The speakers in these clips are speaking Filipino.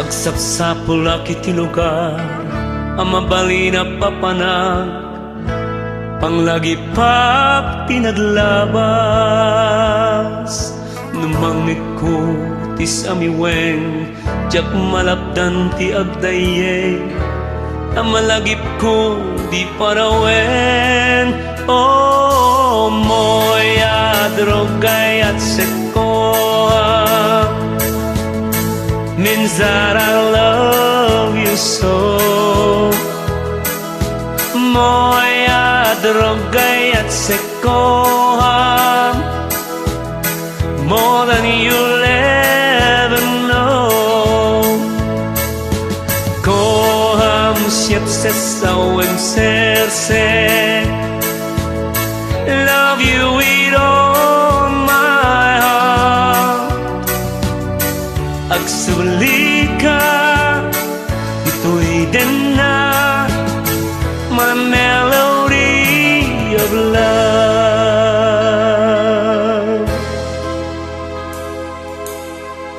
Agsapsapul akit lugar, ang mabalina papanag, panglagipap tinadlabas. Numangit ko tis amiweng, jak malapdan ti agdaye, ang malagip ko di parawen. Oh, moya drogay at sekoa, means that I love you so. Moja droga jak se kocham, more than you'll ever know. Kocham się przez całym sercem, love you with all my heart. Agsuli ka, ito'y din na my melody of love.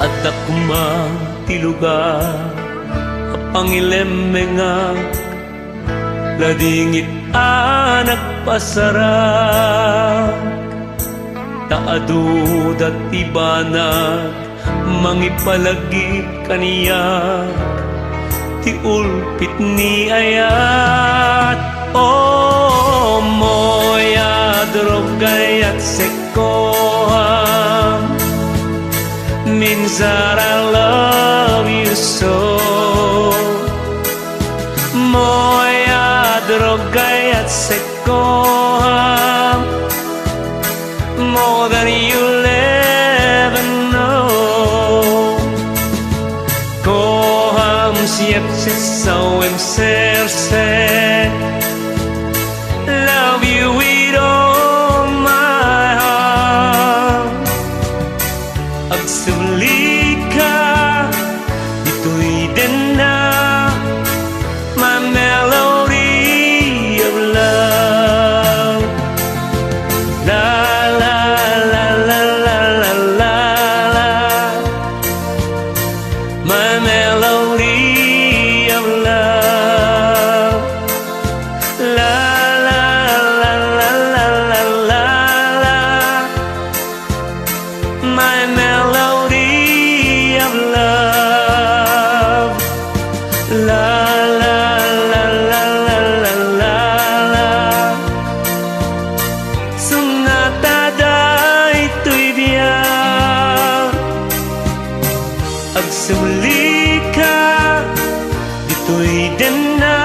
At ako matiluga, pangilemengak, ladingit anak pasarak, taadud at ibanag, mangipalagip kaniyak, ti ulpit ni ayat. Oh, moja drogay at sekoham, means that I love you so. Moja drogay at sekoham, more than you'll ever know. Kocham się przez całym sercem, love you with all my heart. Agsuli ka, ito'y din na my melody of love. La la la la la la la la, my melody of love. La la la la la la la la, my melody of love. La la la la la la la la, Sonata daytoy biag. Agsuli ka, dito'y din na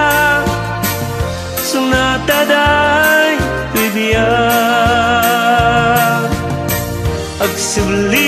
Sonata daytoy biag. Agsuli